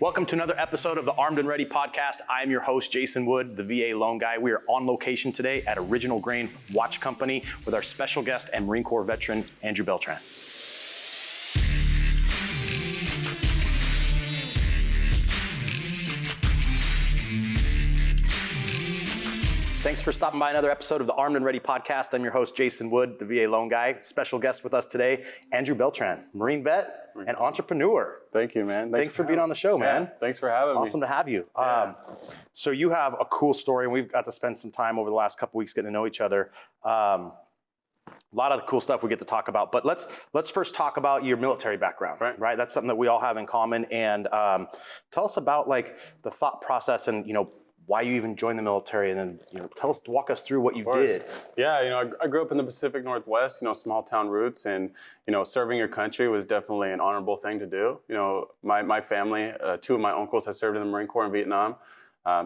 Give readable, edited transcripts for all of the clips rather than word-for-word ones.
Welcome to another episode of the Armed and Ready podcast. I am your host, Jason Wood, the VA loan guy. We are on location today at Original Grain Watch Company with our special guest and Marine Corps veteran, Andrew Beltran. Thanks for stopping by another episode of the Armed and Ready podcast. I'm your host, Jason Wood, the VA loan guy. Special guest with us today, Andrew Beltran, Marine vet and entrepreneur. Thank you, man. Thanks for being on the show, man. Yeah, thanks for having me. Awesome to have you. Yeah. So you have a cool story, and we've got to spend some time over the last couple weeks getting to know each other. A lot of cool stuff we get to talk about, but let's first talk about your military background, right? That's something that we all have in common, and tell us about like the thought process and, why you even joined the military, and then, walk us through what you did. Yeah, I grew up in the Pacific Northwest, small town roots, and, serving your country was definitely an honorable thing to do. My family, two of my uncles have served in the Marine Corps in Vietnam.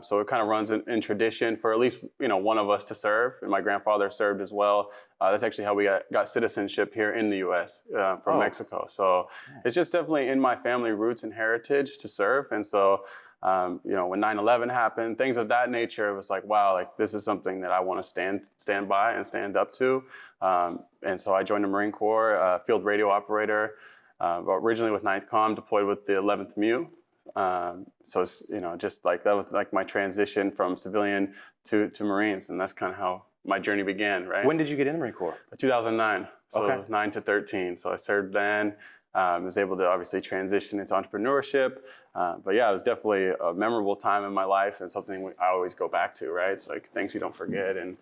So it kind of runs in tradition for at least, one of us to serve. And my grandfather served as well. That's actually how we got citizenship here in the U.S. From Mexico. So it's just definitely in my family roots and heritage to serve. And so, when 9/11 happened, things of that nature, it was like, wow, like this is something that I want to stand by and stand up to. And so I joined the Marine Corps, field radio operator, originally with 9th Com, deployed with the 11th MEU. So it's, just like that was like my transition from civilian to Marines, and that's kind of how my journey began, right? When did you get in the Marine Corps? 2009. So it was 9 to 13. So I served then. Was able to obviously transition into entrepreneurship. But yeah, it was definitely a memorable time in my life and something I always go back to, right? It's like things you don't forget and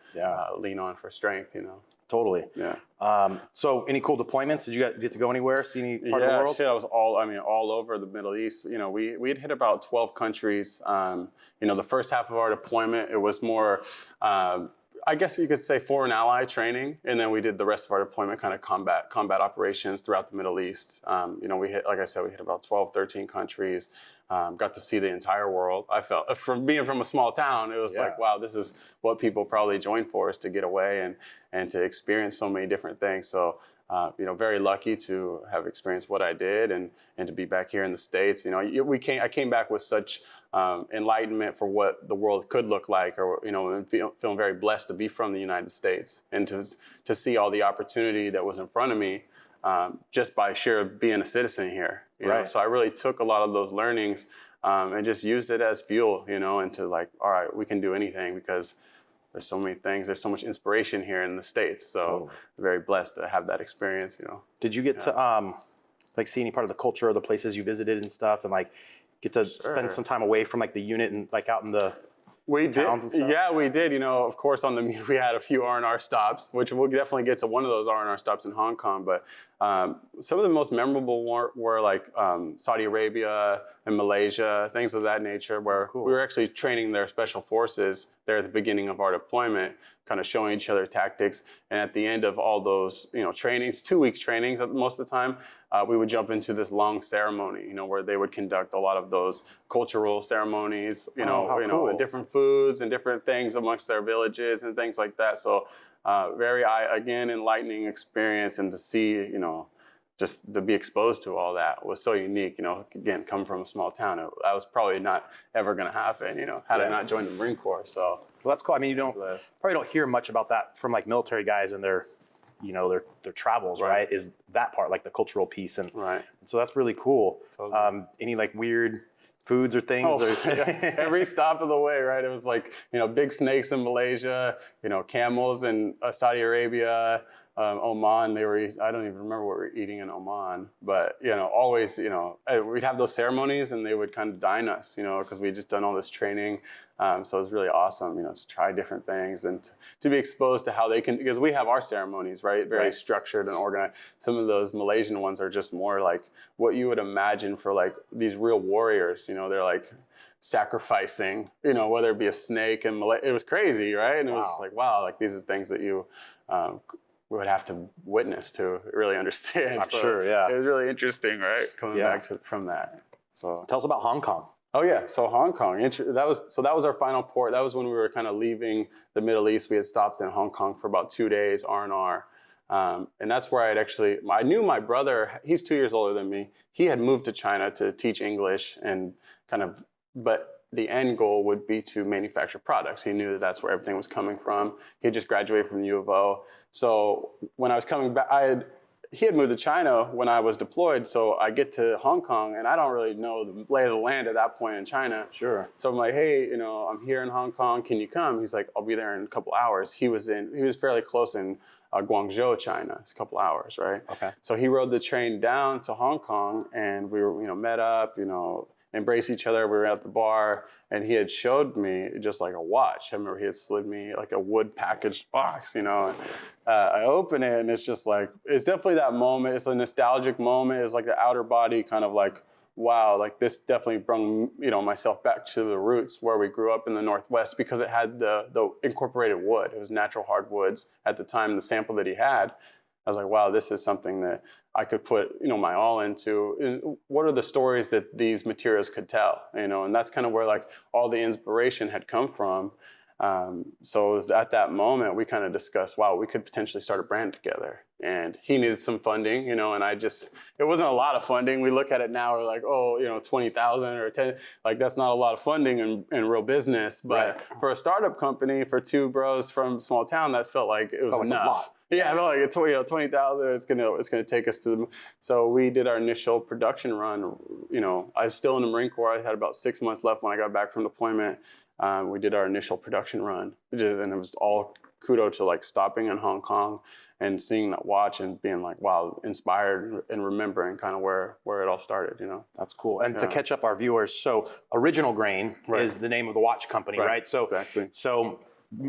lean on for strength, Totally. Yeah. So any cool deployments? Did you get to go anywhere, see any part of the world? Yeah, I was all over the Middle East. We had hit about 12 countries. The first half of our deployment, it was more, I guess you could say foreign ally training, and then we did the rest of our deployment kind of combat operations throughout the Middle East. We hit about 12, 13 countries, got to see the entire world. I felt, from being from a small town, it was like, wow, this is what people probably join for, is to get away and to experience so many different things. So, very lucky to have experienced what I did and to be back here in the States. I came back with such enlightenment for what the world could look like, or and feeling very blessed to be from the United States and to see all the opportunity that was in front of me just by sheer being a citizen here. Right. So I really took a lot of those learnings and just used it as fuel, and to like, all right, we can do anything because there's so many things. There's so much inspiration here in the States. So I'm very blessed to have that experience. Did you get to see any part of the culture or the places you visited and stuff, and like get to spend some time away from like the unit and like out in the towns and stuff? Yeah, we did. Of course, on the we had a few R&R stops, which we'll definitely get to one of those R&R stops in Hong Kong. But some of the most memorable were like Saudi Arabia and Malaysia, things of that nature, where we were actually training their special forces there at the beginning of our deployment, kind of showing each other tactics. And at the end of all those, trainings, 2 weeks trainings most of the time, we would jump into this long ceremony, where they would conduct a lot of those cultural ceremonies, and different foods and different things amongst their villages and things like that. So very, again, enlightening experience, and to see, just to be exposed to all that was so unique. Again, coming from a small town, that was probably not ever going to happen, had I not joined the Marine Corps. So well, that's cool. I mean, you probably don't hear much about that from like military guys and their travels, right? Is that part, like the cultural piece, and so that's really cool. Totally. Any like weird foods or things? Every stop of the way, right? It was like, big snakes in Malaysia, camels in Saudi Arabia, Oman. I don't even remember what we were eating in Oman, but, always, we'd have those ceremonies and they would kind of dine us, because we had just done all this training. So it was really awesome, to try different things and to be exposed to how they can, because we have our ceremonies, right? Very structured and organized. Some of those Malaysian ones are just more like what you would imagine for like these real warriors, they're like sacrificing, whether it be a snake and it was crazy, right? And it was like, wow, like these are things that you would have to witness to really understand. I'm sure, yeah. It was really interesting, right? Coming back from that. So tell us about Hong Kong. Oh yeah, so Hong Kong. That was our final port. That was when we were kind of leaving the Middle East. We had stopped in Hong Kong for about 2 days, R&R. And that's where I knew my brother, he's 2 years older than me. He had moved to China to teach English and but the end goal would be to manufacture products. He knew that that's where everything was coming from. He had just graduated from U of O. So when I was coming back, he had moved to China when I was deployed. So I get to Hong Kong and I don't really know the lay of the land at that point in China. Sure. So I'm like, hey, I'm here in Hong Kong. Can you come? He's like, I'll be there in a couple hours. He was fairly close in Guangzhou, China. It's a couple hours, right? Okay. So he rode the train down to Hong Kong and we were, met up, embrace each other. We were at the bar and he had showed me just like a watch. I remember he had slid me like a wood packaged box, I open it and it's just like, it's definitely that moment. It's a nostalgic moment. It's like the outer body kind of like, wow, like this definitely brought, myself back to the roots where we grew up in the Northwest because it had the incorporated wood. It was natural hardwoods at the time, the sample that he had. I was like, wow, this is something that I could put, my all into. And what are the stories that these materials could tell, and that's kind of where like all the inspiration had come from. So it was at that moment we kind of discussed, wow, we could potentially start a brand together. And he needed some funding, and it wasn't a lot of funding. We look at it now, we're like, 20,000 or 10, like that's not a lot of funding in real business. But for a startup company, for two bros from a small town, that felt like it was enough. Yeah, I felt like 20,000 it's gonna take us to. So we did our initial production run. I was still in the Marine Corps. I had about 6 months left when I got back from deployment. We did our initial production run, and it was all kudos to like stopping in Hong Kong and seeing that watch and being like, wow, inspired and remembering kind of where it all started. That's cool. And to catch up our viewers, so Original Grain is the name of the watch company, right? So exactly. So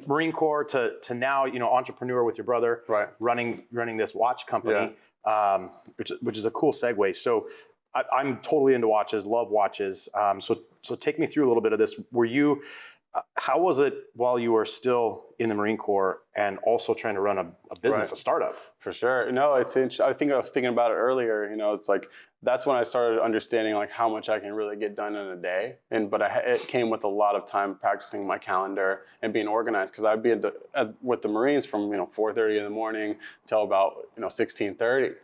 Marine Corps to now, entrepreneur with your brother, running this watch company, which is a cool segue. So I'm totally into watches, love watches. So take me through a little bit of this. Were you, how was it while you were still in the Marine Corps and also trying to run a business, a startup? For sure. No, it's interesting. I think I was thinking about it earlier. It's like, that's when I started understanding like how much I can really get done in a day. But it came with a lot of time practicing my calendar and being organized, because I'd be with the Marines from 4:30 in the morning till about 16:30.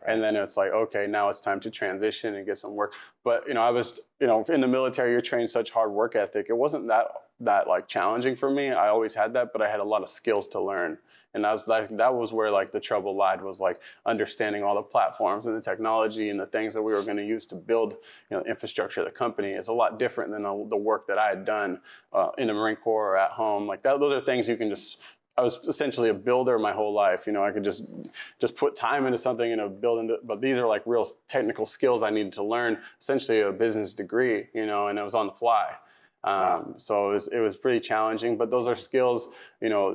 And then it's like, okay, now it's time to transition and get some work. But I was in the military, you're trained such hard work ethic. It wasn't that like challenging for me. I always had that, but I had a lot of skills to learn. And that was where like the trouble lied, was like understanding all the platforms and the technology and the things that we were going to use to build infrastructure of the company is a lot different than the work that I had done in the Marine Corps or at home. Like those are things you can just. I was essentially a builder my whole life. I could just put time into something and build into. But these are like real technical skills I needed to learn. Essentially a business degree, and it was on the fly. So it was pretty challenging, but those are skills,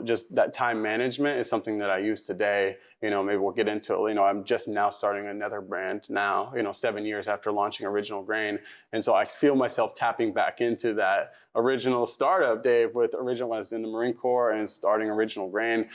just that time management is something that I use today. Maybe we'll get into it. I'm just now starting another brand now, 7 years after launching Original Grain. And so I feel myself tapping back into that original startup, Dave, when I was in the Marine Corps and starting Original Grain.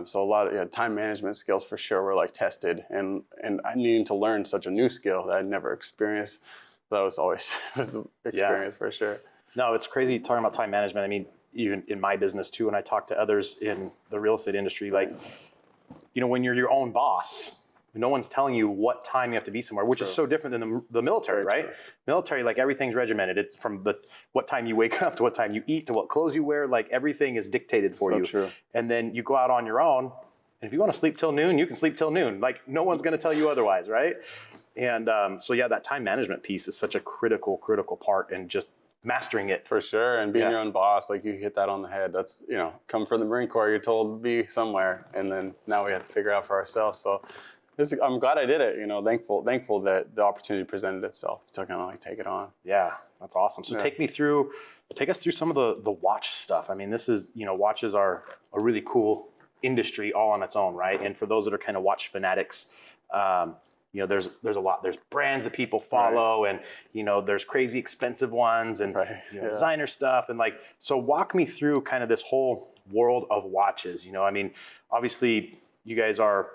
So a lot of time management skills for sure were like tested, and I needed to learn such a new skill that I'd never experienced. That was always the experience for sure. No, it's crazy talking about time management. I mean, even in my business too, when I talk to others in the real estate industry, like, when you're your own boss, no one's telling you what time you have to be somewhere, which is so different than the military, right? Military, like everything's regimented. It's from what time you wake up to what time you eat to what clothes you wear. Like everything is dictated for you. True. And then you go out on your own. And if you want to sleep till noon, you can sleep till noon. Like no one's going to tell you otherwise, right? And so that time management piece is such a critical part, and just mastering it. For sure. And being your own boss, like you hit that on the head. That's, come from the Marine Corps, you're told to be somewhere. And then now we have to figure out for ourselves. So I'm glad I did it, thankful that the opportunity presented itself to kind of like take it on. Yeah, that's awesome. So take us through some of the watch stuff. I mean, this is, watches are a really cool industry all on its own, right? And for those that are kind of watch fanatics, there's a lot. There's brands that people follow, and there's crazy expensive ones, and designer stuff, and like. So walk me through kind of this whole world of watches. I mean, obviously you guys are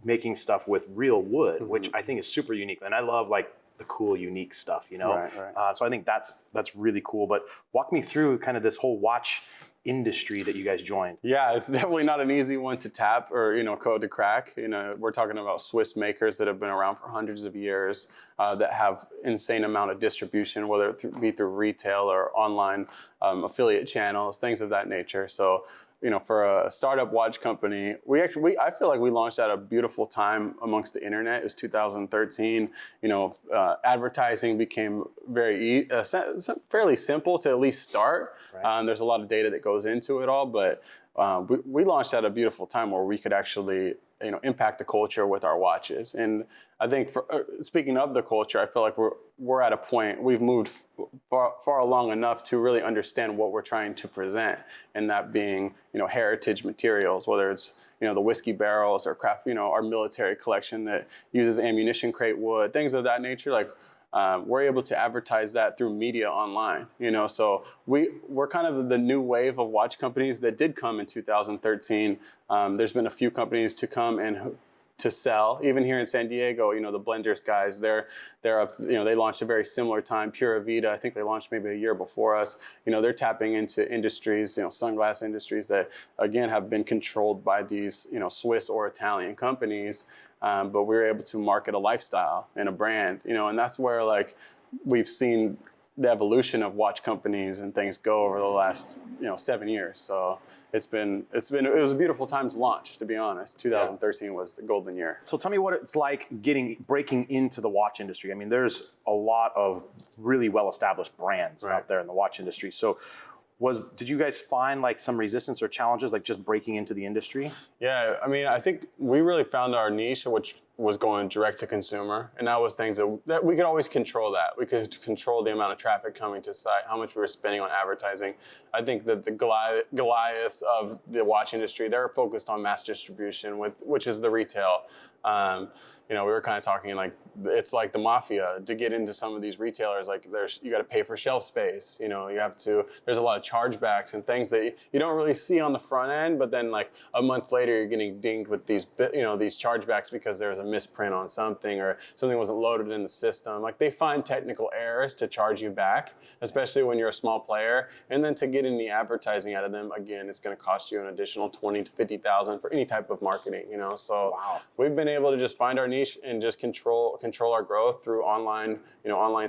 making stuff with real wood, which I think is super unique, and I love like the cool, unique stuff. So I think that's really cool. But walk me through kind of this whole watch industry that you guys joined? Yeah, it's definitely not an easy one to tap or, code to crack. We're talking about Swiss makers that have been around for hundreds of years, that have insane amount of distribution, whether it be through retail or online affiliate channels, things of that nature. So, for a startup watch company, I feel like we launched at a beautiful time amongst the internet. It was 2013. Advertising became fairly simple to at least start. Right. There's a lot of data that goes into it all, but we launched at a beautiful time where we could actually impact the culture with our watches. And I think speaking of the culture, I feel like we're at a point, we've moved far along enough to really understand what we're trying to present, and that being heritage materials, whether it's the whiskey barrels or craft, our military collection that uses ammunition crate wood, things of that nature. Like we're able to advertise that through media online, so we're kind of the new wave of watch companies that did come in 2013. There's been a few companies to come and to sell, even here in San Diego. The Blenders guys, they're up, they launched a very similar time. Pura Vida, I think they launched maybe a year before us. They're tapping into industries, sunglass industries that again have been controlled by these, Swiss or Italian companies. But we were able to market a lifestyle and a brand, and that's where like we've seen the evolution of watch companies and things go over the last 7 years. So it was a beautiful time to launch, to be honest. 2013 was the golden year. So tell me what it's like breaking into the watch industry. I mean, there's a lot of really well-established brands out there in the watch industry. So did you guys find like some resistance or challenges like just breaking into the industry? Yeah, I mean, I think we really found our niche, which was going direct to consumer. And that was things that we could always control that. We could control the amount of traffic coming to site, how much we were spending on advertising. I think that the Goliaths of the watch industry, they're focused on mass distribution, which is the retail. We were kind of talking like it's like the mafia to get into some of these retailers. Like you got to pay for shelf space. There's a lot of chargebacks and things that you don't really see on the front end, but then like a month later you're getting dinged with these chargebacks because there was a misprint on something or something wasn't loaded in the system. Like they find technical errors to charge you back, especially when you're a small player. And then to get any advertising out of them, again, it's going to cost you an additional $20,000 to $50,000 for any type of marketing. So we've been able to just find our niche and just control our growth through online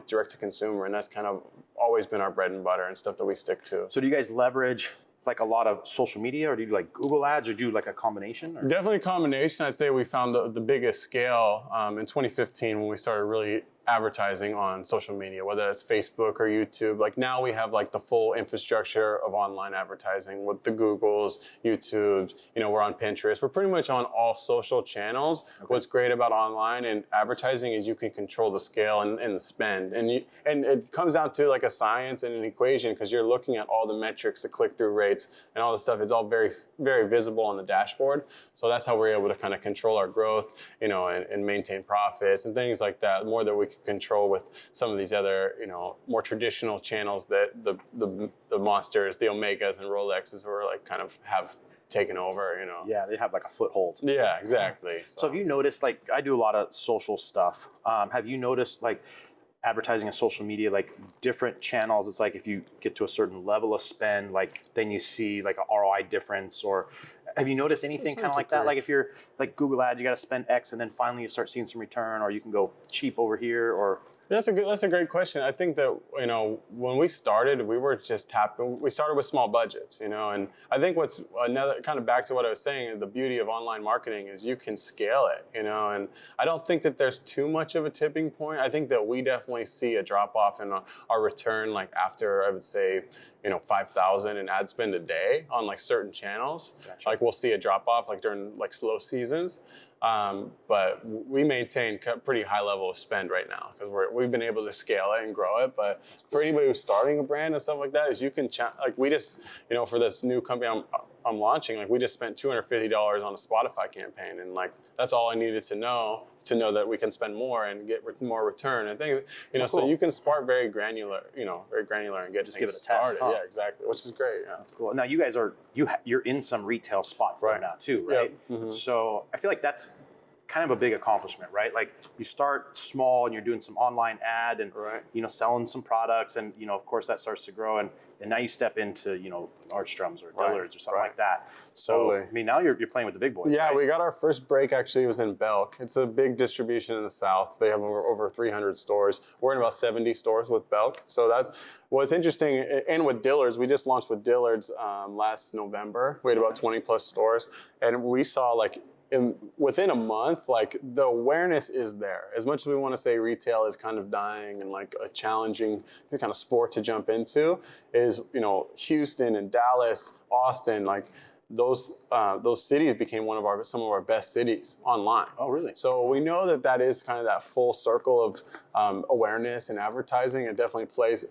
direct to consumer, and that's kind of always been our bread and butter and stuff that we stick to. So do you guys leverage like a lot of social media, or do you do like Google ads, or do you like a combination? Or? Definitely a combination. I'd say we found the biggest scale in 2015 when we started really advertising on social media, whether it's Facebook or YouTube. Like now we have like the full infrastructure of online advertising with the Googles, YouTubes, we're on Pinterest. We're pretty much on all social channels. Okay. What's great about online and advertising is you can control the scale and the spend. And it comes down to like a science and an equation, because you're looking at all the metrics, the click-through rates and all the stuff. It's all very, very visible on the dashboard. So that's how we're able to kind of control our growth, and maintain profits and things like that, more than we can control with some of these other, more traditional channels that the Monsters, the Omegas and Rolexes were like kind of have taken over, Yeah, they have like a foothold. Yeah, exactly. So have you noticed, like I do a lot of social stuff. Have you noticed like advertising on social media, like different channels, it's like if you get to a certain level of spend, like then you see like a ROI difference? Or have you noticed anything kind of like that? Like if you're like Google ads, you got to spend X and then finally you start seeing some return, or you can go cheap over here, or... That's a great question. I think that, when we started, we were just we started with small budgets, and I think what's another kind of back to what I was saying, the beauty of online marketing is you can scale it, and I don't think that there's too much of a tipping point. I think that we definitely see a drop off in our return, like after, I would say, 5,000 in ad spend a day on like certain channels. Gotcha. Like we'll see a drop off like during like slow seasons. But we maintain pretty high level of spend right now because we've been able to scale it and grow it. But for anybody who's starting a brand and stuff like that, is you can like we just for this new company I'm launching, like we just spent $250 on a Spotify campaign, and like that's all I needed to know that we can spend more and get more return and things. Cool. So you can start very granular, and get just things give it a started. Test, huh? Yeah, exactly, which is great. Yeah, that's cool. Now you guys are you're in some retail spots there now too, right? Yep. Mm-hmm. So I feel like that's kind of a big accomplishment, right? Like you start small and you're doing some online ad and, selling some products and, of course that starts to grow and now you step into, Nordstrom's or Dillard's or something like that. So, Totally. I mean, now you're playing with the big boys. Yeah, right? we got our first break actually, it was in Belk. It's a big distribution in the South. They have over 300 stores. We're in about 70 stores with Belk. So that's what's interesting. And with Dillard's, we just launched with Dillard's last November. We had about 20 plus stores. And we saw like within a month, like the awareness is there. As much as we want to say retail is kind of dying and like a challenging kind of sport to jump into, is Houston and Dallas, Austin, like those cities became some of our best cities online. Oh, really? So we know that is kind of that full circle of awareness and advertising. It definitely plays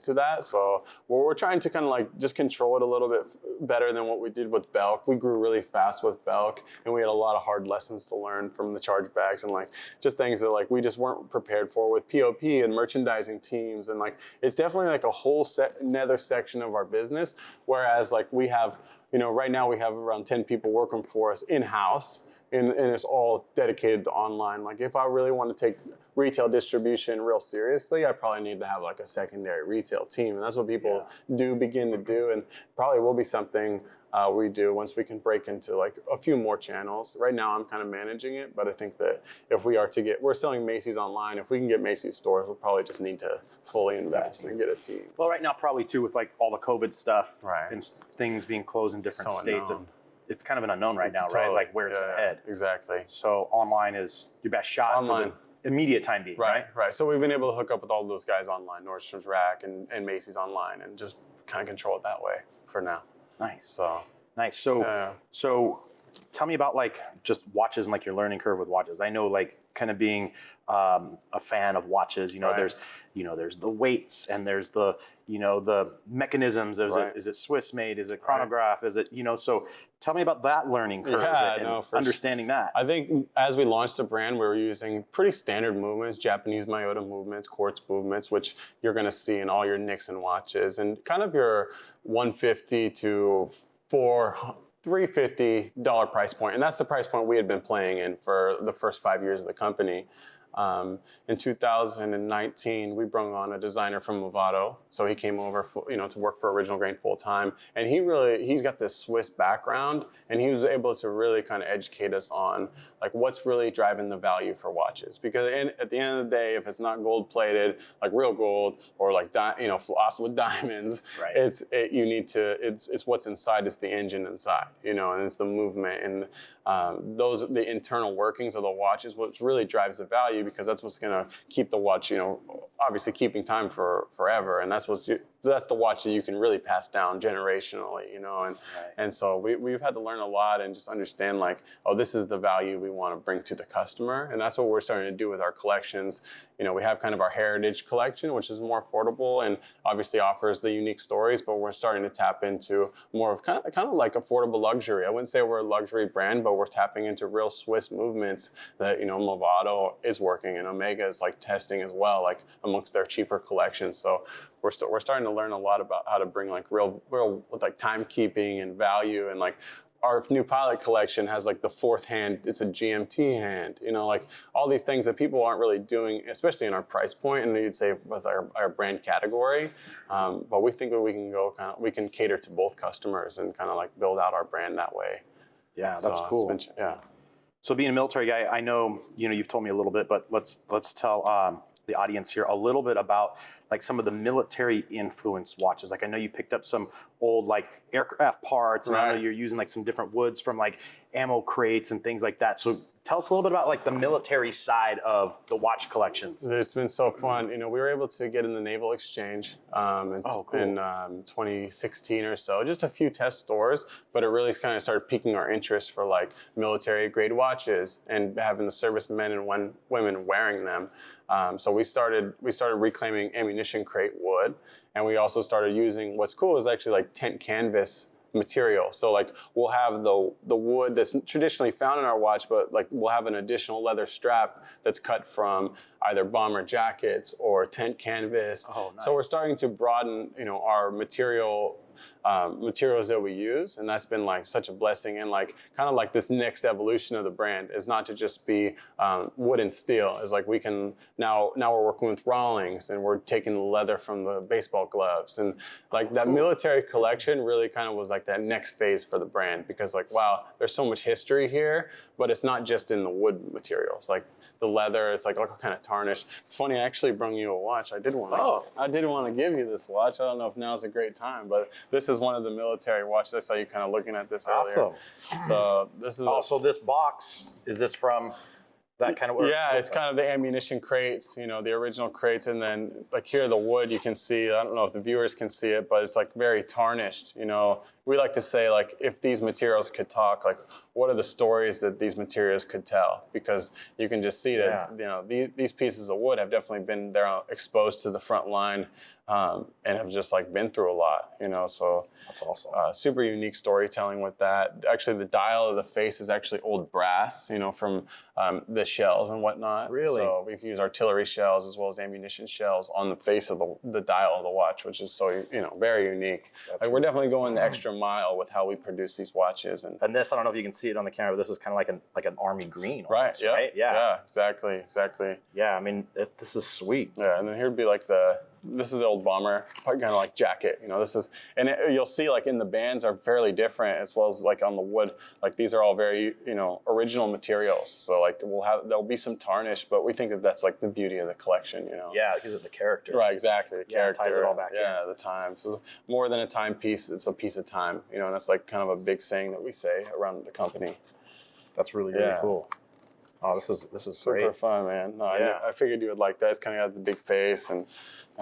to that. So we're trying to kind of like just control it a little bit better than what we did with Belk. We grew really fast with Belk and we had a lot of hard lessons to learn from the chargebacks and like just things that like we just weren't prepared for with POP and merchandising teams. And like, it's definitely like a whole another section of our business. Whereas like we have, right now we have around 10 people working for us in-house and it's all dedicated to online. Like if I really want to take retail distribution real seriously, I probably need to have like a secondary retail team. And that's what people do begin to do. And probably will be something we do once we can break into like a few more channels. Right now I'm kind of managing it, but I think that if we're selling Macy's online, if we can get Macy's stores, we'll probably just need to fully invest and get a team. Well, right now probably too with like all the COVID stuff Right. and things being closed in different states. Unknown. It's kind of an unknown right now, right? Like where it's going to head. Exactly. So online is your best shot for the immediate time being, right? Right. So we've been able to hook up with all those guys online, Nordstrom's Rack and Macy's online, and just kind of control it that way for now. Nice. So nice. So tell me about like just watches and like your learning curve with watches. I know like kind of being a fan of watches, there's the weights and there's the mechanisms. Is it Swiss made? Is it chronograph? Is it, so tell me about that learning curve and understanding that. I think as we launched the brand, we were using pretty standard movements, Japanese Miyota movements, quartz movements, which you're going to see in all your Nixon watches, and kind of your $150 to $350 price point. And that's the price point we had been playing in for the first 5 years of the company. In 2019, we brought on a designer from Movado. So he came over, to work for Original Grain full time. And he's got this Swiss background, and he was able to really kind of educate us on like what's really driving the value for watches. Because at the end of the day, if it's not gold plated, like real gold, or like floss with diamonds, right. It's what's inside. It's the engine inside, and it's the movement and the internal workings of the watch is what really drives the value, because that's what's going to keep the watch, obviously keeping time for forever. And that's the watch that you can really pass down generationally, and so we've had to learn a lot and just understand like, oh, this is the value we want to bring to the customer. And that's what we're starting to do with our collections. We have kind of our heritage collection, which is more affordable and obviously offers the unique stories, but we're starting to tap into more of kind of like affordable luxury. I wouldn't say we're a luxury brand, but we're tapping into real Swiss movements that, Movado is working and Omega is like testing as well, like amongst their cheaper collections. So we're starting to learn a lot about how to bring like real like timekeeping and value, and like our new pilot collection has like the fourth hand, it's a GMT hand, like all these things that people aren't really doing, especially in our price point, and you'd say with our brand category. But we think that we can cater to both customers and kind of like build out our brand that way. Yeah, that's cool. So being a military guy, I know, you've told me a little bit, but let's tell the audience here a little bit about like some of the military influenced watches. Like I know you picked up some old like aircraft parts, and I know you're using like some different woods from like ammo crates and things like that. So tell us a little bit about like the military side of the watch collections. It's been so fun. We were able to get in the Naval Exchange in 2016 or so, just a few test stores, but it really kind of started piquing our interest for like military grade watches and having the servicemen and women wearing them. So we started reclaiming ammunition crate wood, and we also started using, what's cool is actually like tent canvas material. So like we'll have the wood that's traditionally found in our watch, but like we'll have an additional leather strap that's cut from either bomber jackets or tent canvas. Oh, nice. So we're starting to broaden, our material materials that we use, and that's been like such a blessing. And like kind of like this next evolution of the brand is not to just be wood and steel. It's like we can now we're working with Rawlings, and we're taking the leather from the baseball gloves, and like that military collection really kind of was like that next phase for the brand, because like, wow, there's so much history here, but it's not just in the wood materials. Like the leather, it's like all kind of tarnished. It's funny, I actually brought you a watch. I did want to give you this watch. I don't know if now's a great time, but this is one of the military watches. I saw you kind of looking at this earlier. So this is also this box, is this from that kind of work? Yeah, it's kind of the ammunition crates, you know, the original crates. And then like here, the wood, you can see, I don't know if the viewers can see it, but it's like very tarnished. You know, we like to say like, if these materials could talk, like what are the stories that these materials could tell? Because you can just see that, you know, these pieces of wood have definitely been there exposed to the front line, and have just like been through a lot, you know, so. That's awesome. Super unique storytelling with that. Actually, the dial of the face is actually old brass, you know, from the shells and whatnot. Really? So we've used artillery shells as well as ammunition shells on the face of the dial of the watch, which is so, you know, very unique. Like, we're definitely going the extra mile with how we produce these watches. And this, I don't know if you can see it on the camera, but this is kind of like an army green. Almost, right. Right. Yeah. Exactly. Yeah. I mean, this is sweet. Yeah. And then here'd be like this is the old bomber, kind of like jacket, you know, you'll see like in the bands are fairly different, as well as like on the wood, like these are all very, you know, original materials. So like there'll be some tarnish, but we think that that's like the beauty of the collection, you know? Yeah, because of the character. Right, exactly. The character. Ties it all back in. Yeah, the time. So it's more than a timepiece, it's a piece of time, you know, and that's like kind of a big saying that we say around the company. That's really cool. Oh, this is super great. Fun, man. No, I figured you would like that. It's kind of got the big face and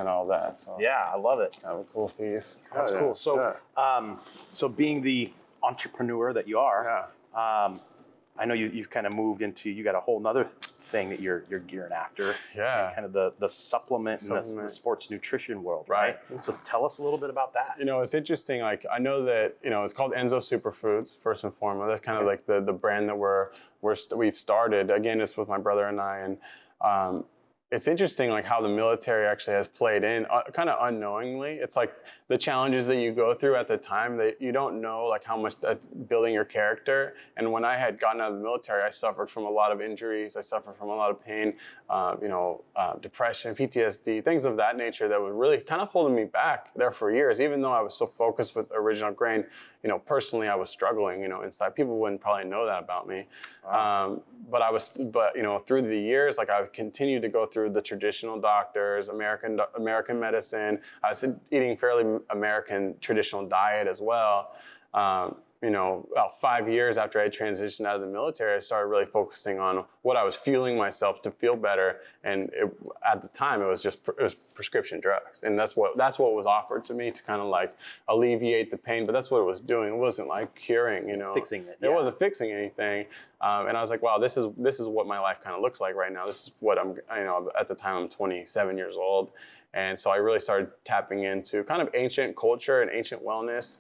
all that. So yeah, I love it. Kind of a cool piece. That's cool. So, so being the entrepreneur that you are, I know you've kind of moved into, you got a whole nother thing that you're gearing after. Yeah. Kind of the supplement and the sports nutrition world, right? So tell us a little bit about that. You know, it's interesting. Like, I know that, you know, it's called Enzo Superfoods, first and foremost. That's kind of like the brand that we've started. Again, it's with my brother and I. And it's interesting, like how the military actually has played in kind of unknowingly. It's like the challenges that you go through at the time that you don't know, like how much that's building your character. And when I had gotten out of the military, I suffered from a lot of injuries. I suffered from a lot of pain, depression, PTSD, things of that nature that were really kind of holding me back there for years. Even though I was so focused with Original Grain, you know, personally, I was struggling, you know, inside. People wouldn't probably know that about me. Wow. But you know, through the years, like I've continued to go through the traditional doctors, American medicine. I was eating fairly American traditional diet as well. You know, about 5 years after I transitioned out of the military, I started really focusing on what I was fueling myself to feel better. And at the time, it was prescription drugs, and that's what was offered to me to kind of like alleviate the pain. But that's what it was doing. It wasn't like curing, you know, fixing it. It wasn't fixing anything. And I was like, wow, this is what my life kind of looks like right now. This is what at the time I'm 27 years old. And so I really started tapping into kind of ancient culture and ancient wellness.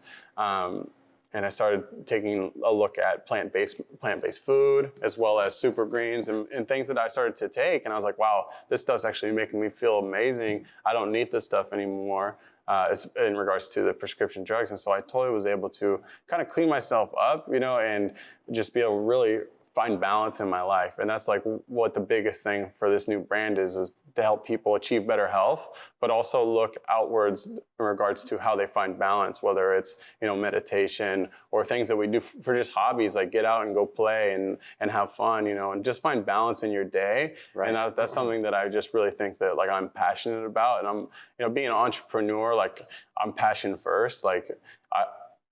And I started taking a look at plant-based food, as well as super greens and things that I started to take. And I was like, wow, this stuff's actually making me feel amazing. I don't need this stuff anymore. It's in regards to the prescription drugs. And so I totally was able to kind of clean myself up, you know, and just be able to really find balance in my life. And that's like what the biggest thing for this new brand is to help people achieve better health, but also look outwards in regards to how they find balance, whether it's, you know, meditation or things that we do for just hobbies, like get out and go play and have fun, you know, and just find balance in your day. Right. And that's something that I just really think that like I'm passionate about. And I'm, you know, being an entrepreneur, like I'm passion first. Like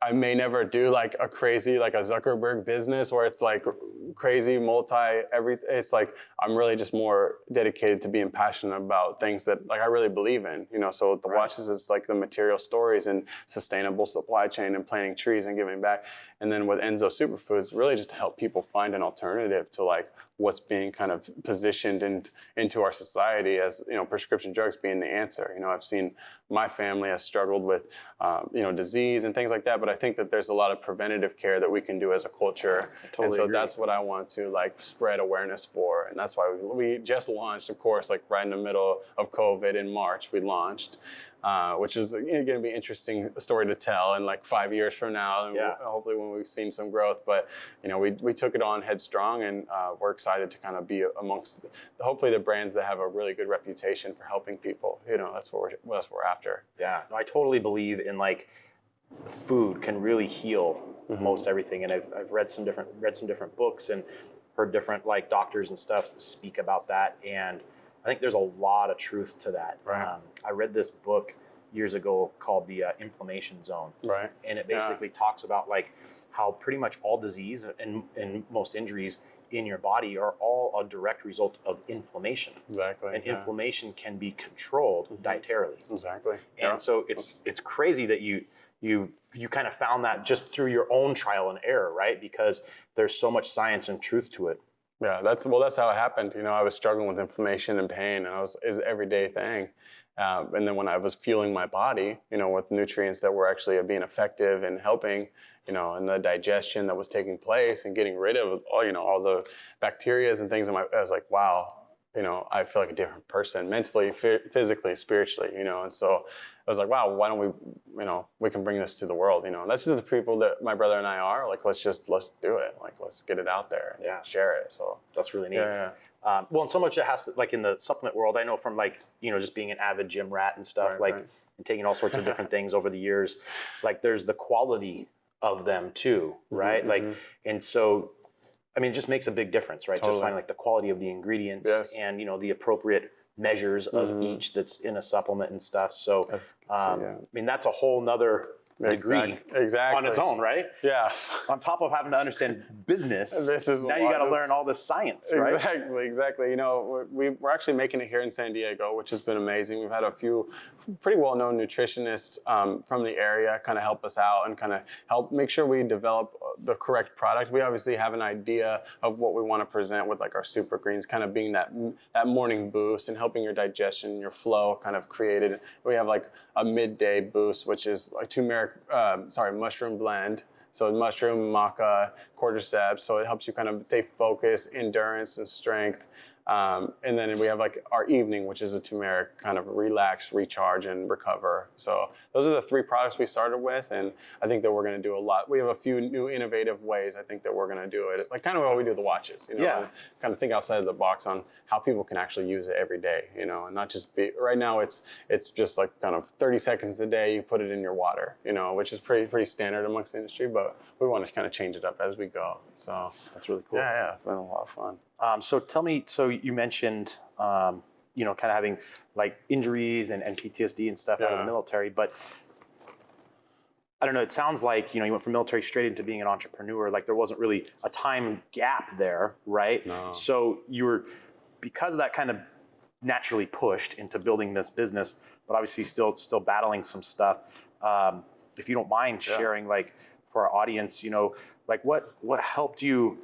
I may never do like a crazy, like a Zuckerberg business where it's like crazy everything. It's like, I'm really just more dedicated to being passionate about things that like I really believe in, you know? So the watches is like the material stories and sustainable supply chain and planting trees and giving back. And then with Enzo Superfoods, really just to help people find an alternative to like what's being kind of positioned into our society as, you know, prescription drugs being the answer. You know, I've seen my family has struggled with, you know, disease and things like that, but I think that there's a lot of preventative care that we can do as a culture. And so that's what I want to like spread awareness for. And that's why we just launched, of course, like right in the middle of COVID in March, we launched. which is going to be an interesting story to tell in like 5 years from now, and hopefully when we've seen some growth. But we took it on headstrong, and we're excited to kind of be amongst hopefully the brands that have a really good reputation for helping people. That's what we're after. Yeah, no, I totally believe in like food can really heal most everything, and I've read some different books and heard different like doctors and stuff speak about that, and I think there's a lot of truth to that. Right. I read this book years ago called The Inflammation Zone, Right. and it basically talks about like how pretty much all disease and most injuries in your body are all a direct result of inflammation. Exactly. And inflammation can be controlled dietarily. Exactly. And so it's crazy that you kind of found that just through your own trial and error, right? Because there's so much science and truth to it. Yeah, that's how it happened. I was struggling with inflammation and pain, and it was an everyday thing. And then when I was fueling my body, with nutrients that were actually being effective and helping, and the digestion that was taking place and getting rid of all the bacteria and things I was like, wow, I feel like a different person mentally, physically, spiritually, and so I was like, wow, why don't we, we can bring this to the world, that's just the people that my brother and I are, like, let's do it. Like, let's get it out there and share it. So that's really neat. Yeah. Well, and so much it has to, like in the supplement world, I know from like, just being an avid gym rat and stuff, and taking all sorts of different things over the years, like there's the quality of them too, right? Like, and so, I mean, it just makes a big difference, right? Totally. Just finding like the quality of the ingredients and, the appropriate measures of each that's in a supplement and stuff. So, I mean, that's a whole nother degree exactly on its own, right? Yeah. On top of having to understand business, now you got to learn all this science, right? Exactly. We're actually making it here in San Diego, which has been amazing. We've had a few pretty well-known nutritionists from the area kind of help us out and kind of help make sure we develop the correct product. We obviously have an idea of what we want to present with like our super greens, kind of being that morning boost and helping your digestion, your flow kind of created. We have like a midday boost, which is like mushroom blend. So mushroom, maca, cordyceps. So it helps you kind of stay focused, endurance, and strength. And then we have like our evening, which is a turmeric, kind of relax, recharge, and recover. So those are the 3 products we started with, and I think that we're going to do a lot. We have a few new innovative ways I think that we're going to do it, like kind of how we do the watches. Kind of think outside of the box on how people can actually use it every day. And not just be. Right now, it's just like kind of 30 seconds a day. You put it in your water. Which is pretty standard amongst the industry, but we want to kind of change it up as we go. So that's really cool. Yeah, it's been a lot of fun. So tell me, so you mentioned, kind of having like injuries and PTSD and stuff out of the military, but I don't know, it sounds like, you went from military straight into being an entrepreneur, like there wasn't really a time gap there, right? No. So you were, because of that, kind of naturally pushed into building this business, but obviously still battling some stuff. If you don't mind sharing, like for our audience, like what helped you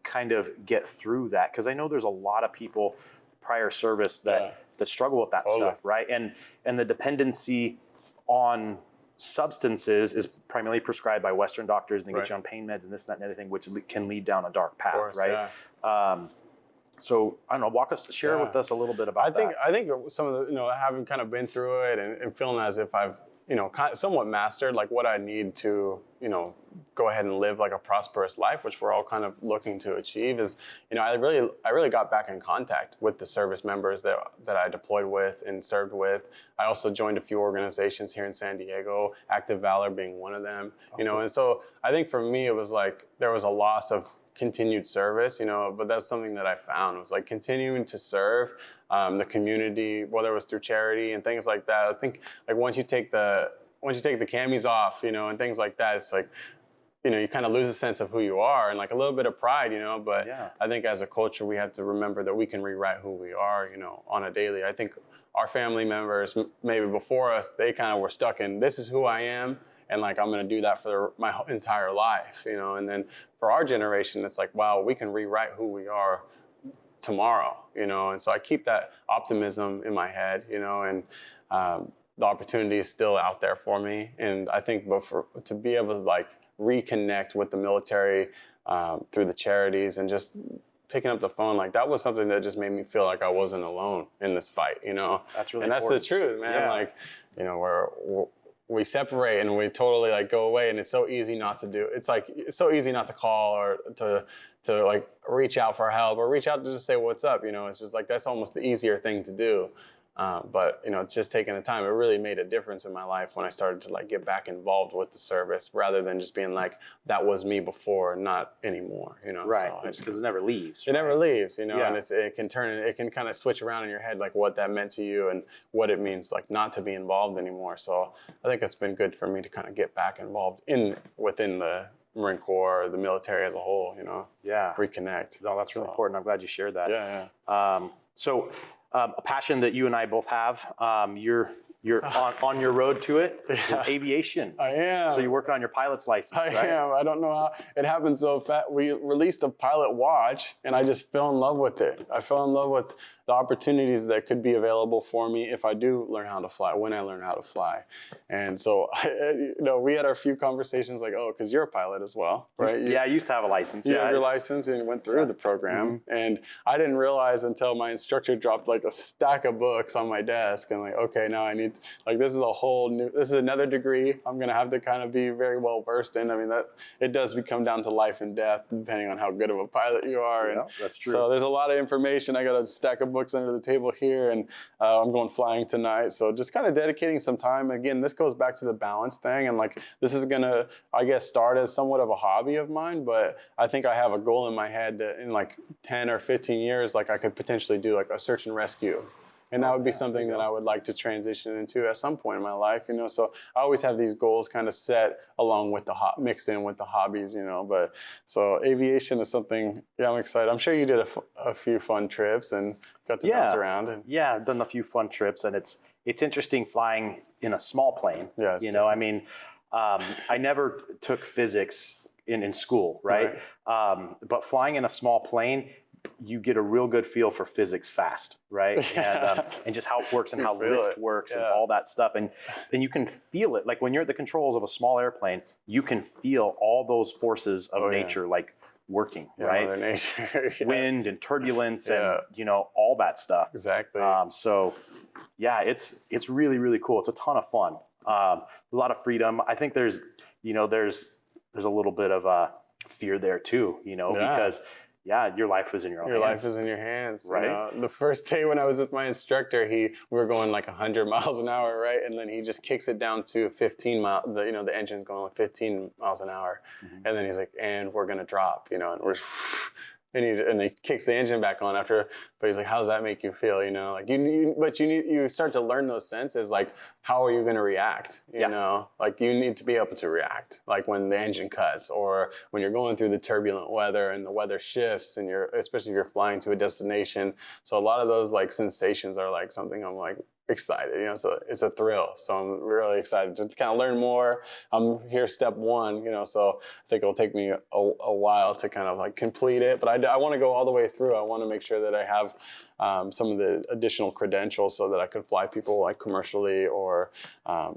kind of get through that? Because I know there's a lot of people prior service that struggle with that stuff, right? And the dependency on substances is primarily prescribed by Western doctors, and they get you on pain meds and this, that, and everything, which can lead down a dark path, right? So I don't know, share with us a little bit about that. I think some of the, having kind of been through it and feeling as if I've, kind of somewhat mastered like what I need to, go ahead and live like a prosperous life, which we're all kind of looking to achieve, is, I really got back in contact with the service members that I deployed with and served with. I also joined a few organizations here in San Diego, Active Valor being one of them, and so I think for me, it was like, there was a loss of continued service, but that's something that I found was like continuing to serve the community, whether it was through charity and things like that. I think like once you take the camis off, and things like that, it's like, you kind of lose a sense of who you are and like a little bit of pride, but I think as a culture, we have to remember that we can rewrite who we are, on a daily. I think our family members, maybe before us, they kind of were stuck in, this is who I am. And like, I'm going to do that for my entire life, and then for our generation, it's like, wow, we can rewrite who we are tomorrow, and so I keep that optimism in my head, and the opportunity is still out there for me. And I think to be able to like reconnect with the military through the charities and just picking up the phone, like that was something that just made me feel like I wasn't alone in this fight, you know? That's really And that's important. the truth, man. Yeah. Like, you know, we separate and we totally like go away, and it's so easy not to do. It's like, it's so easy not to call or to like reach out for help or reach out to just say what's up, you know? It's just like, that's almost the easier thing to do. But you know, it's just taking the time. It really made a difference in my life when I started to like get back involved with the service, rather than just being like, that was me before, not anymore. You know, Right? So Because it never leaves. it never leaves. You know, Yeah. and it can kind of switch around in your head, like what that meant to you and what it means like not to be involved anymore. So I think it's been good for me to kind of get back involved within the Marine Corps, or the military as a whole. You know, Yeah. reconnect. No, that's really important. I'm glad you shared that. Yeah. So a passion that you and I both have, you're on your road to it, is aviation. I am. So you're working on your pilot's license, I right? am. I don't know how it happened so fast. We released a pilot watch, and I just fell in love with it. I fell in love with the opportunities that could be available for me if I do learn how to fly, when I learn how to fly. And so, you know, we had our few conversations like, oh, because you're a pilot as well, right? Yeah, I used to have a license. You Yeah, have your license and went through the program. And I didn't realize until my instructor dropped like a stack of books on my desk and like, okay, now I need, like, this is another degree I'm going to have to kind of be very well versed in. I mean, it does become down to life and death depending on how good of a pilot you are. Yeah, and that's true. So there's a lot of information. I got a stack of books under the table here, and I'm going flying tonight. So just kind of dedicating some time. Again, this goes back to the balance thing. And like, this is going to, I guess, start as somewhat of a hobby of mine, but I think I have a goal in my head that in like 10 or 15 years, like I could potentially do like a search and rescue. And that would be something that I would like to transition into at some point in my life, you know. So I always have these goals kind of set along with mixed in with the hobbies, you know. But so aviation is something, yeah, I'm excited. I'm sure you did a few fun trips and got to bounce around. Yeah, I've done a few fun trips, and it's interesting flying in a small plane. Yeah, you know, I mean, I never took physics in school, right? But flying in a small plane, you get a real good feel for physics fast, right? And just how it works and how lift works and all that stuff. And then you can feel it. Like when you're at the controls of a small airplane, you can feel all those forces of nature like working, right? Mother Nature. Wind and turbulence and, you know, all that stuff. Exactly. So yeah, it's really, really cool. It's a ton of fun. A lot of freedom. I think there's a little bit of fear there too, you know, because your life was in your own hands. Your life is in your hands, right? You know? The first day when I was with my instructor, we were going like 100 miles an hour, right? And then he just kicks it down to 15 miles. The engine's going like 15 miles an hour, and then he's like, "And we're gonna drop," you know, and we're. And he kicks the engine back on after, but he's like, "How does that make you feel?" You know, like you start to learn those senses, like how are you going to react? You know, like you need to be able to react, like when the engine cuts or when you're going through the turbulent weather and the weather shifts, and especially if you're flying to a destination. So a lot of those like sensations are like something I'm like excited, you know, so it's a thrill. So I'm really excited to kind of learn more. I'm here step one, you know, so I think it'll take me a while to kind of like complete it, but I want to go all the way through. I want to make sure that I have some of the additional credentials so that I could fly people like commercially or,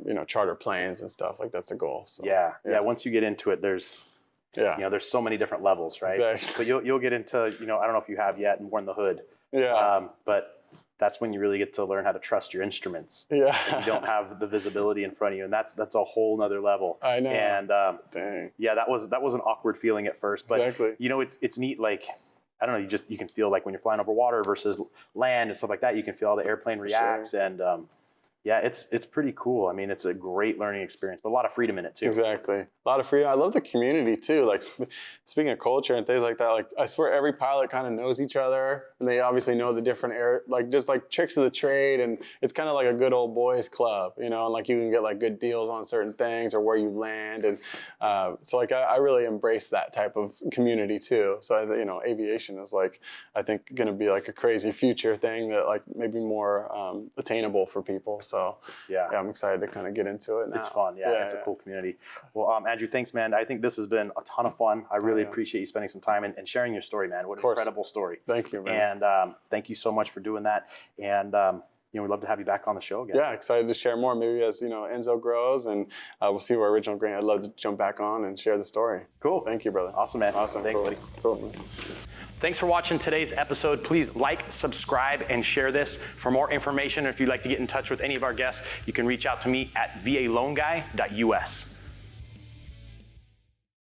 you know, charter planes and stuff. Like that's the goal. So, yeah. Once you get into it, there's there's so many different levels, right? Exactly. So you'll get into, you know, I don't know if you have yet and worn the hood. But that's when you really get to learn how to trust your instruments. Yeah. And you don't have the visibility in front of you, and that's a whole nother level. I know. And dang. Yeah, that was an awkward feeling at first, but exactly. You know, it's neat. Like, I don't know, you can feel like when you're flying over water versus land and stuff like that, you can feel how the airplane reacts. Sure. And it's pretty cool. I mean, it's a great learning experience, but a lot of freedom in it too. Exactly. A lot of freedom. I love the community too. Like speaking of culture and things like that, like I swear every pilot kind of knows each other, and they obviously know the different just like tricks of the trade, and it's kind of like a good old boys club, you know, and like you can get like good deals on certain things or where you land. And so like I really embrace that type of community too. So, you know, aviation is like, I think going to be like a crazy future thing that like maybe more attainable for people. So yeah, I'm excited to kind of get into it now. It's fun. Yeah, it's a cool community. Well, Andrew, thanks, man. I think this has been a ton of fun. I really appreciate you spending some time and sharing your story, man. What an incredible story. Thank you, man. And thank you so much for doing that. And you know, we'd love to have you back on the show again. Yeah, excited to share more. Maybe as, you know, Enzo grows and we'll see where Original Grain. I'd love to jump back on and share the story. Cool. Thank you, brother. Awesome, man. Awesome. Thanks, cool. buddy. Cool, man. Thanks for watching today's episode. Please like, subscribe, and share this. For more information, or if you'd like to get in touch with any of our guests, you can reach out to me at valoanguy.us.